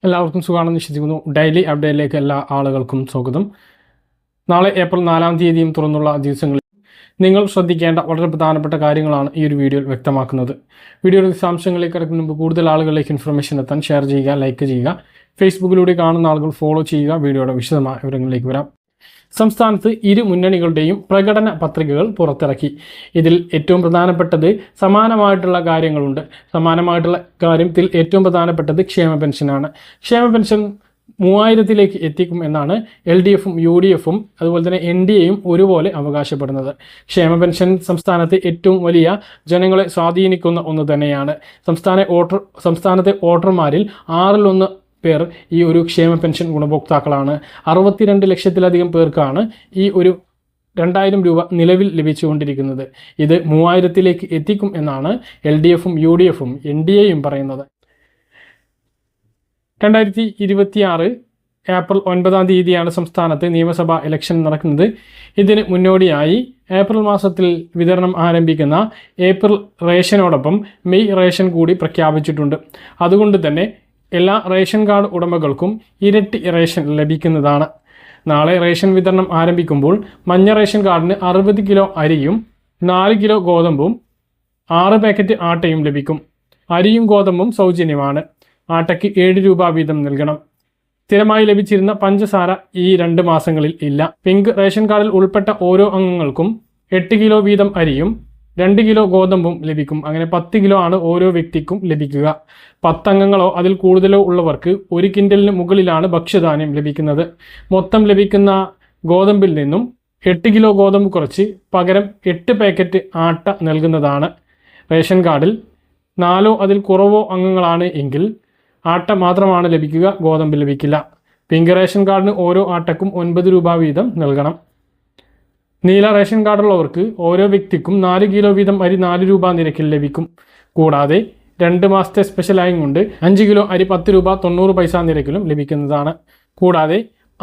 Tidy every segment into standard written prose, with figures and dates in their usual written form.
എല്ലാവർക്കും സുഖമാണെന്ന് വിശ്വസിക്കുന്നു. ഡെയിലി അപ്ഡേറ്റിലേക്ക് എല്ലാ ആളുകൾക്കും സ്വാഗതം. നാളെ ഏപ്രിൽ 4-ാം തീയതിയും തുറന്നുള്ള ദിവസങ്ങളിൽ നിങ്ങൾ ശ്രദ്ധിക്കേണ്ട വളരെ പ്രധാനപ്പെട്ട കാര്യങ്ങളാണ് ഈ ഒരു വീഡിയോയിൽ വ്യക്തമാക്കുന്നത്. വീഡിയോയുടെ വിശദാംശങ്ങളിലേക്ക് കിടക്കുന്ന മുമ്പ് കൂടുതൽ ആളുകളിലേക്ക് ഇൻഫർമേഷൻ എത്താൻ ഷെയർ ചെയ്യുക, ലൈക്ക് ചെയ്യുക. ഫേസ്ബുക്കിലൂടെ കാണുന്ന ആളുകൾ ഫോളോ ചെയ്യുക. വീഡിയോയുടെ വിശദമായ വിവരങ്ങളിലേക്ക് വരാം. സംസ്ഥാനത്ത് ഇരു മുന്നണികളുടെയും പ്രകടന പത്രികകൾ പുറത്തിറക്കി. ഇതിൽ ഏറ്റവും പ്രധാനപ്പെട്ടത് സമാനമായിട്ടുള്ള കാര്യങ്ങളുണ്ട്. സമാനമായിട്ടുള്ള കാര്യത്തിൽ ഏറ്റവും പ്രധാനപ്പെട്ടത് ക്ഷേമ പെൻഷനാണ്. ക്ഷേമ പെൻഷൻ 3000-ലേക്ക് എത്തിക്കും എന്നാണ് LDFും UDFും അതുപോലെ തന്നെ NDAയും ഒരുപോലെ അവകാശപ്പെടുന്നത്. ക്ഷേമ പെൻഷൻ സംസ്ഥാനത്ത് ഏറ്റവും വലിയ ജനങ്ങളെ സ്വാധീനിക്കുന്ന ഒന്ന് തന്നെയാണ്. സംസ്ഥാനത്തെ വോട്ടർമാരിൽ 1/6 പേർ ഈ ഒരു ക്ഷേമ പെൻഷൻ ഗുണഭോക്താക്കളാണ്. 62 ലക്ഷത്തിലധികം പേർക്കാണ് ഈ ഒരു 2000 രൂപ നിലവിൽ ലഭിച്ചുകൊണ്ടിരിക്കുന്നത്. ഇത് 3000-ലേക്ക് എത്തിക്കും എന്നാണ് LDFും UDFും NDAയും പറയുന്നത്. 2026 ഏപ്രിൽ 9-ാം തീയതിയാണ് സംസ്ഥാനത്ത് നിയമസഭാ ഇലക്ഷൻ നടക്കുന്നത്. ഇതിന് മുന്നോടിയായി ഏപ്രിൽ മാസത്തിൽ വിതരണം ആരംഭിക്കുന്ന ഏപ്രിൽ റേഷനോടൊപ്പം മെയ് റേഷൻ കൂടി പ്രഖ്യാപിച്ചിട്ടുണ്ട്. അതുകൊണ്ട് തന്നെ എല്ലാ റേഷൻ കാർഡ് ഉടമകൾക്കും ഇരട്ടി റേഷൻ ലഭിക്കുന്നതാണ്. നാളെ റേഷൻ വിതരണം ആരംഭിക്കുമ്പോൾ മഞ്ഞ റേഷൻ കാർഡിന് 60 കിലോ അരിയും 4 കിലോ ഗോതമ്പും 6 പാക്കറ്റ് ആട്ടയും ലഭിക്കും. അരിയും ഗോതമ്പും സൗജന്യമാണ്. ആട്ടയ്ക്ക് 7 രൂപ വീതം നൽകണം. സ്ഥിരമായി ലഭിച്ചിരുന്ന പഞ്ചസാര ഈ 2 മാസങ്ങളിൽ ഇല്ല. പിങ്ക് റേഷൻ കാർഡിൽ ഉൾപ്പെട്ട ഓരോ അംഗങ്ങൾക്കും 8 കിലോ വീതം അരിയും 2 കിലോ ഗോതമ്പും ലഭിക്കും. അങ്ങനെ 10 കിലോ ആണ് ഓരോ വ്യക്തിക്കും ലഭിക്കുക. 10 അംഗങ്ങളോ അതിൽ കൂടുതലോ ഉള്ളവർക്ക് 1 ക്വിൻ്റലിന് മുകളിലാണ് ഭക്ഷ്യധാന്യം ലഭിക്കുന്നത്. മൊത്തം ലഭിക്കുന്ന ഗോതമ്പിൽ നിന്നും 8 കിലോ ഗോതമ്പ് കുറച്ച് പകരം 8 പാക്കറ്റ് ആട്ട നൽകുന്നതാണ്. റേഷൻ കാർഡിൽ 4 അതിൽ കുറവോ അംഗങ്ങളാണ് എങ്കിൽ ആട്ട മാത്രമാണ് ലഭിക്കുക, ഗോതമ്പ് ലഭിക്കില്ല. പിങ്ക് റേഷൻ കാർഡിന് ഓരോ ആട്ടക്കും 9 രൂപ വീതം നൽകണം. നീല റേഷൻ കാർഡുള്ളവർക്ക് ഓരോ വ്യക്തിക്കും 4 കിലോ വീതം അരി 4 രൂപ നിരക്കിൽ ലഭിക്കും. കൂടാതെ 2 മാസത്തെ സ്പെഷ്യലായും കൊണ്ട് 5 കിലോ അരി 10 രൂപ 90 പൈസ നിരക്കിലും ലഭിക്കുന്നതാണ്. കൂടാതെ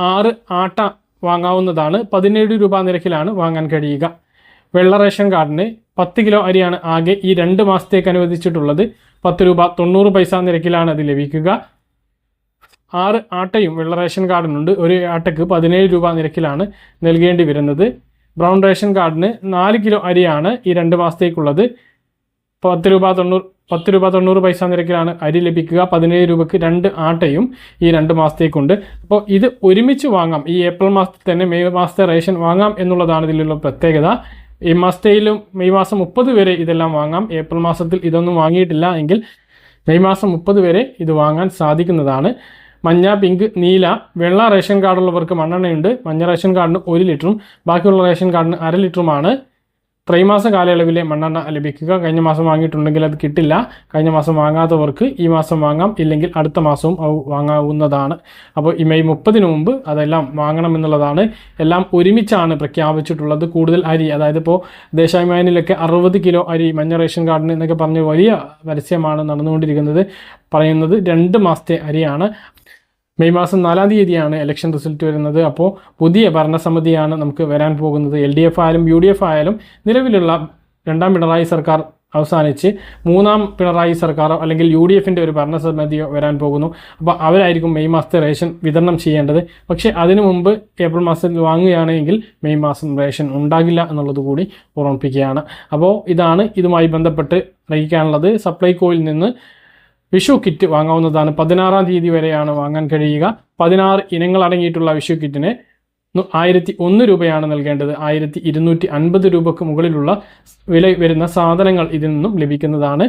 6 ആട്ട വാങ്ങാവുന്നതാണ്. 17 രൂപ നിരക്കിലാണ് വാങ്ങാൻ കഴിയുക. വെള്ള റേഷൻ കാർഡിന് 10 കിലോ അരിയാണ് ആകെ ഈ 2 മാസത്തേക്ക് അനുവദിച്ചിട്ടുള്ളത്. 10 രൂപ 90 പൈസ നിരക്കിലാണ് അത് ലഭിക്കുക. 6 ആട്ടയും വെള്ള റേഷൻ കാർഡിനുണ്ട്. ഒരു ആട്ടയ്ക്ക് 17 രൂപ നിരക്കിലാണ് നൽകേണ്ടി വരുന്നത്. ബ്രൗൺ റേഷൻ കാർഡിന് 4 കിലോ അരിയാണ് ഈ 2 മാസത്തേക്കുള്ളത്. 10 രൂപ 90 പൈസ നിരക്കിലാണ് അരി ലഭിക്കുക. 17 രൂപയ്ക്ക് 2 ആട്ടയും ഈ 2 മാസത്തേക്കുണ്ട്. അപ്പോൾ ഇത് ഒരുമിച്ച് വാങ്ങാം. ഈ ഏപ്രിൽ മാസത്തിൽ തന്നെ മെയ് മാസത്തെ റേഷൻ വാങ്ങാം എന്നുള്ളതാണ് ഇതിലുള്ള പ്രത്യേകത. ഈ മാസത്തെയിലും മെയ് മാസം 30 വരെ ഇതെല്ലാം വാങ്ങാം. ഏപ്രിൽ മാസത്തിൽ ഇതൊന്നും വാങ്ങിയിട്ടില്ല എങ്കിൽ മെയ് മാസം 30 വരെ ഇത് വാങ്ങാൻ സാധിക്കുന്നതാണ്. മഞ്ഞ, പിങ്ക്, നീല, വെള്ള റേഷൻ കാർഡുള്ളവർക്ക് മണ്ണെണ്ണയുണ്ട്. മഞ്ഞ റേഷൻ കാർഡിന് 1 ലിറ്ററും ബാക്കിയുള്ള റേഷൻ കാർഡിന് 1/2 ലിറ്ററുമാണ് ത്രൈമാസ കാലയളവിലെ മണ്ണെണ്ണ ലഭിക്കുക. കഴിഞ്ഞ മാസം വാങ്ങിയിട്ടുണ്ടെങ്കിൽ അത് കിട്ടില്ല. കഴിഞ്ഞ മാസം വാങ്ങാത്തവർക്ക് ഈ മാസം വാങ്ങാം, ഇല്ലെങ്കിൽ അടുത്ത മാസവും വാങ്ങാവുന്നതാണ്. അപ്പോൾ ഈ മെയ് 30-ന് മുമ്പ് അതെല്ലാം വാങ്ങണമെന്നുള്ളതാണ്. എല്ലാം ഒരുമിച്ചാണ് പ്രഖ്യാപിച്ചിട്ടുള്ളത്. കൂടുതൽ അരി, അതായത് ഇപ്പോൾ ദേശാഭിമാനിയിലൊക്കെ 60 കിലോ അരി മഞ്ഞ റേഷൻ കാർഡിന് എന്നൊക്കെ പറഞ്ഞ് വലിയ പരസ്യമാണ് നടന്നുകൊണ്ടിരിക്കുന്നത്. പറയുന്നത് 2 മാസത്തെ അരിയാണ്. മെയ് മാസം 4-ാം തീയതിയാണ് ഇലക്ഷൻ റിസൾട്ട് വരുന്നത്. അപ്പോൾ പുതിയ ഭരണസമിതിയാണ് നമുക്ക് വരാൻ പോകുന്നത്. LDF ആയാലും UDF ആയാലും നിലവിലുള്ള 2ാം പിണറായി സർക്കാർ അവസാനിച്ച് 3ാം പിണറായി സർക്കാരോ അല്ലെങ്കിൽ UDFൻ്റെ ഒരു ഭരണസമിതിയോ വരാൻ പോകുന്നു. അപ്പോൾ അവരായിരിക്കും മെയ് മാസത്തെ റേഷൻ വിതരണം ചെയ്യേണ്ടത്. പക്ഷേ അതിനു മുമ്പ് ഏപ്രിൽ മാസത്തിൽ വാങ്ങുകയാണെങ്കിൽ മെയ് മാസം റേഷൻ ഉണ്ടാകില്ല എന്നുള്ളത് കൂടി ഓർമ്മിപ്പിക്കുകയാണ്. അപ്പോൾ ഇതാണ് ഇതുമായി ബന്ധപ്പെട്ട് അറിയിക്കാനുള്ളത്. സപ്ലൈകോയിൽ നിന്ന് വിഷു കിറ്റ് വാങ്ങാവുന്നതാണ്. 16-ാം തീയതി വരെയാണ് വാങ്ങാൻ കഴിയുക. 16 ഇനങ്ങൾ അടങ്ങിയിട്ടുള്ള വിഷു കിറ്റിന് 1001 രൂപയാണ് നൽകേണ്ടത്. 1250 രൂപയ്ക്ക് മുകളിലുള്ള വില വരുന്ന സാധനങ്ങൾ ഇതിൽ നിന്നും ലഭിക്കുന്നതാണ്.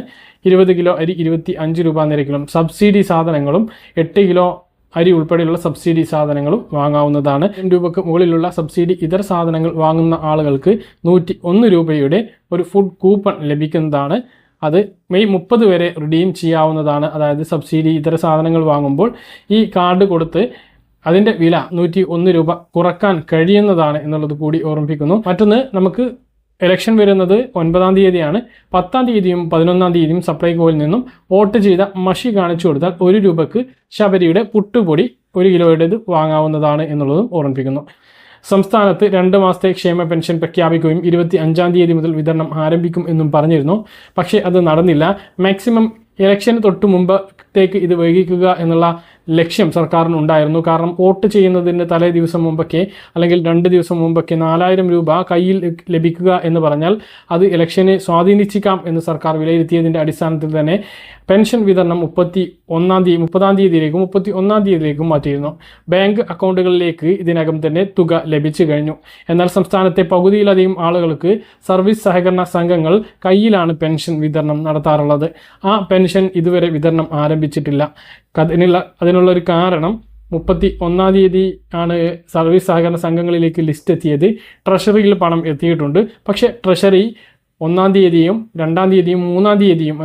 20 കിലോ അരി 25 രൂപ നിരക്കിലും സബ്സിഡി സാധനങ്ങളും 8 കിലോ അരി ഉൾപ്പെടെയുള്ള സബ്സിഡി സാധനങ്ങളും വാങ്ങാവുന്നതാണ്. 2 രൂപയ്ക്ക് മുകളിലുള്ള സബ്സിഡി ഇതര സാധനങ്ങൾ വാങ്ങുന്ന ആളുകൾക്ക് 101 രൂപയുടെ ഒരു ഫുഡ് കൂപ്പൺ ലഭിക്കുന്നതാണ്. അത് മെയ് 30 വരെ റിഡീം ചെയ്യാവുന്നതാണ്. അതായത് സബ്സിഡി ഇതര സാധനങ്ങൾ വാങ്ങുമ്പോൾ ഈ കാർഡ് കൊടുത്ത് അതിൻ്റെ വില 101 രൂപ കുറക്കാൻ കഴിയുന്നതാണ് എന്നുള്ളത് കൂടി ഓർമ്മിപ്പിക്കുന്നു. മറ്റൊന്ന്, നമുക്ക് ഇലക്ഷൻ വരുന്നത് 9-ാം തീയതിയാണ്. 10-ാം തീയതിയും 11-ാം തീയതിയും സപ്ലൈകോയിൽ നിന്നും വോട്ട് ചെയ്ത മഷി കാണിച്ചു കൊടുത്താൽ 1 രൂപയ്ക്ക് ശബരിയുടെ പുട്ടുപൊടി 1 കിലോയുടേത് വാങ്ങാവുന്നതാണ് എന്നുള്ളതും ഓർമ്മിപ്പിക്കുന്നു. സംസ്ഥാനത്ത് 2 മാസത്തെ ക്ഷേമ പെൻഷൻ പ്രഖ്യാപിക്കുകയും 25-ാം തീയതി മുതൽ വിതരണം ആരംഭിക്കും എന്നും പറഞ്ഞിരുന്നു. പക്ഷേ അത് നടന്നില്ല. മാക്സിമം ഇലക്ഷന് തൊട്ട് മുമ്പത്തേക്ക് ഇത് വൈകിക്കുക എന്നുള്ള ലക്ഷ്യം സർക്കാരിനുണ്ടായിരുന്നു. കാരണം വോട്ട് ചെയ്യുന്നതിന് തലേ ദിവസം മുമ്പൊക്കെ അല്ലെങ്കിൽ 2 ദിവസം മുമ്പൊക്കെ 4000 രൂപ കയ്യിൽ ലഭിക്കുക എന്ന് പറഞ്ഞാൽ അത് ഇലക്ഷനെ സ്വാധീനിച്ചേക്കാം എന്ന് സർക്കാർ വിലയിരുത്തിയതിൻ്റെ അടിസ്ഥാനത്തിൽ തന്നെ പെൻഷൻ വിതരണം 30-ാം തീയതിയിലേക്കും 31-ാം തീയതിയിലേക്കും മാറ്റിയിരുന്നു. ബാങ്ക് അക്കൗണ്ടുകളിലേക്ക് ഇതിനകം തന്നെ തുക ലഭിച്ചു കഴിഞ്ഞു. എന്നാൽ സംസ്ഥാനത്തെ പകുതിയിലധികം ആളുകൾക്ക് സർവീസ് സഹകരണ സംഘങ്ങൾ കയ്യിലാണ് പെൻഷൻ വിതരണം നടത്താറുള്ളത്. ആ പെൻഷൻ ഇതുവരെ വിതരണം ആരംഭിച്ചിട്ടില്ല. അതിനുള്ളൊരു കാരണം 31-ാം തീയതി ആണ് സർവീസ് സഹകരണ സംഘങ്ങളിലേക്ക് ലിസ്റ്റ് എത്തിയത്. ട്രഷറിയിൽ പണം എത്തിയിട്ടുണ്ട്. പക്ഷേ ട്രഷറി 1-ാം തീയതിയും 2-ാം തീയതിയും 3-ാം തീയതിയും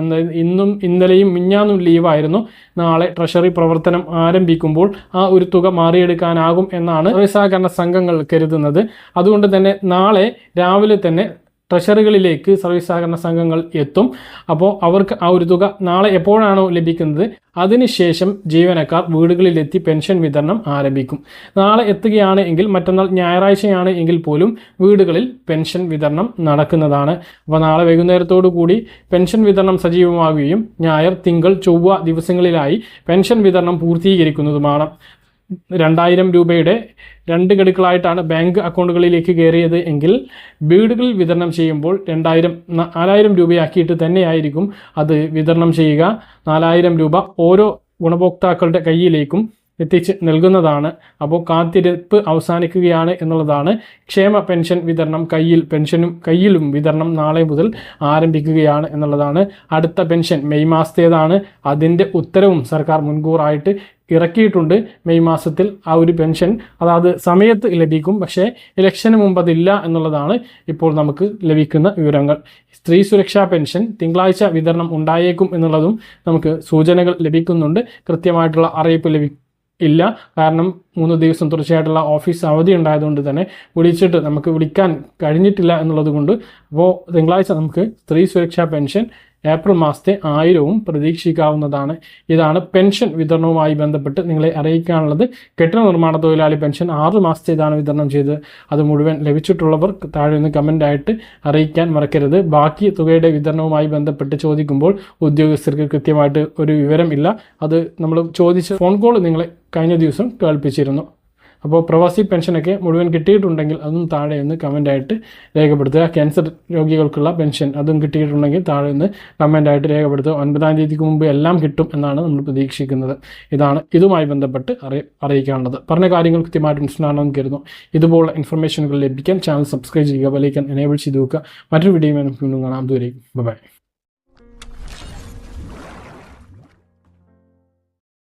ഇന്നും ഇന്നലെയും മിഞ്ഞാന്നും ലീവായിരുന്നു. നാളെ ട്രഷറി പ്രവർത്തനം ആരംഭിക്കുമ്പോൾ ആ ഒരു തുക മാറിയെടുക്കാനാകും എന്നാണ് സർവീസ് സഹകരണ സംഘങ്ങൾ കരുതുന്നത്. അതുകൊണ്ട് തന്നെ നാളെ രാവിലെ തന്നെ ട്രഷറികളിലേക്ക് സർവീസ് സഹകരണ സംഘങ്ങൾ എത്തും. അപ്പോൾ അവർക്ക് ആ ഒരു തുക നാളെ എപ്പോഴാണോ ലഭിക്കുന്നത് അതിനുശേഷം ജീവനക്കാർ വീടുകളിലെത്തി പെൻഷൻ വിതരണം ആരംഭിക്കും. നാളെ എത്തുകയാണ് എങ്കിൽ മറ്റന്നാൾ ഞായറാഴ്ചയാണ് എങ്കിൽ പോലും വീടുകളിൽ പെൻഷൻ വിതരണം നടക്കുന്നതാണ്. അപ്പോൾ നാളെ വൈകുന്നേരത്തോടു കൂടി പെൻഷൻ വിതരണം സജീവമാകുകയും ഞായർ, തിങ്കൾ, ചൊവ്വ ദിവസങ്ങളിലായി പെൻഷൻ വിതരണം പൂർത്തീകരിക്കുന്നതുമാണ്. 2000 രൂപയുടെ 2 ഗഡുക്കളായിട്ടാണ് ബാങ്ക് അക്കൗണ്ടുകളിലേക്ക് കയറിയത് എങ്കിൽ വീടുകളിൽ വിതരണം ചെയ്യുമ്പോൾ 4000 രൂപയാക്കിയിട്ട് തന്നെയായിരിക്കും അത് വിതരണം ചെയ്യുക. 4000 രൂപ ഓരോ ഗുണഭോക്താക്കളുടെ കയ്യിലേക്കും എത്തിച്ച് നൽകുന്നതാണ്. അപ്പോൾ കാത്തിരിപ്പ് അവസാനിക്കുകയാണ് എന്നുള്ളതാണ്. ക്ഷേമ പെൻഷൻ വിതരണം കയ്യിലും വിതരണം നാളെ മുതൽ ആരംഭിക്കുകയാണ് എന്നുള്ളതാണ്. അടുത്ത പെൻഷൻ മെയ് മാസത്തേതാണ്. അതിൻ്റെ ഉത്തരവും സർക്കാർ മുൻകൂറായിട്ട് ഇറക്കിയിട്ടുണ്ട്. മെയ് മാസത്തിൽ ആ ഒരു പെൻഷൻ അതായത് സമയത്ത് ലഭിക്കും. പക്ഷേ ഇലക്ഷന് മുമ്പ് അതില്ല എന്നുള്ളതാണ് ഇപ്പോൾ നമുക്ക് ലഭിക്കുന്ന വിവരങ്ങൾ. സ്ത്രീ സുരക്ഷാ പെൻഷൻ തിങ്കളാഴ്ച വിതരണം ഉണ്ടായേക്കും എന്നുള്ളതും നമുക്ക് സൂചനകൾ ലഭിക്കുന്നുണ്ട്. കൃത്യമായിട്ടുള്ള അറിയിപ്പ് ഇല്ല. കാരണം 3 ദിവസം തുടർച്ചയായിട്ടുള്ള ഓഫീസ് അവധി ഉണ്ടായതുകൊണ്ട് തന്നെ നമുക്ക് വിളിക്കാൻ കഴിഞ്ഞിട്ടില്ല എന്നുള്ളത് കൊണ്ട് അപ്പോൾ തിങ്കളാഴ്ച നമുക്ക് സ്ത്രീ സുരക്ഷാ പെൻഷൻ ഏപ്രിൽ മാസത്തെ 1000 പ്രതീക്ഷിക്കാവുന്നതാണ്. ഇതാണ് പെൻഷൻ വിതരണവുമായി ബന്ധപ്പെട്ട് നിങ്ങളെ അറിയിക്കാനുള്ളത്. കെട്ടിട നിർമ്മാണ തൊഴിലാളി പെൻഷൻ 6 മാസത്തേതാണ് വിതരണം ചെയ്തത്. അത് മുഴുവൻ ലഭിച്ചിട്ടുള്ളവർ താഴെ നിന്ന് കമൻ്റായിട്ട് അറിയിക്കാൻ മറക്കരുത്. ബാക്കി തുകയുടെ വിതരണവുമായി ബന്ധപ്പെട്ട് ചോദിക്കുമ്പോൾ ഉദ്യോഗസ്ഥർക്ക് കൃത്യമായിട്ട് ഒരു വിവരമില്ല. അത് നമ്മൾ ചോദിച്ച ഫോൺ കോൾ നിങ്ങളെ കഴിഞ്ഞ ദിവസം കേൾപ്പിച്ചിരുന്നു. അപ്പോൾ പ്രവാസി പെൻഷനൊക്കെ മുഴുവൻ കിട്ടിയിട്ടുണ്ടെങ്കിൽ അതും താഴെ ഒന്ന് കമൻ്റായിട്ട് രേഖപ്പെടുത്തുക. ക്യാൻസർ രോഗികൾക്കുള്ള പെൻഷൻ അതും കിട്ടിയിട്ടുണ്ടെങ്കിൽ താഴെ ഒന്ന് കമൻ്റായിട്ട് രേഖപ്പെടുത്തുക. 9-ാം തീയതിക്ക് മുമ്പ് എല്ലാം കിട്ടും എന്നാണ് നമ്മൾ പ്രതീക്ഷിക്കുന്നത്. ഇതാണ് ഇതുമായി ബന്ധപ്പെട്ട് അറിയിക്കാനുള്ളത്. പറഞ്ഞ കാര്യങ്ങൾ കൃത്യമായിട്ട് മനസ്സിലാണെന്ന് കരുതുന്നു. ഇതുപോലുള്ള ഇൻഫർമേഷനുകൾ ലഭിക്കാൻ ചാനൽ സബ്സ്ക്രൈബ് ചെയ്യുക, ബെൽ ഐക്കൺ എനേബിൾ ചെയ്ത് വെക്കുക. മറ്റൊരു വീഡിയോയുമായി നമുക്ക് വീണ്ടും കാണാം. അതുവരെയും ബൈ.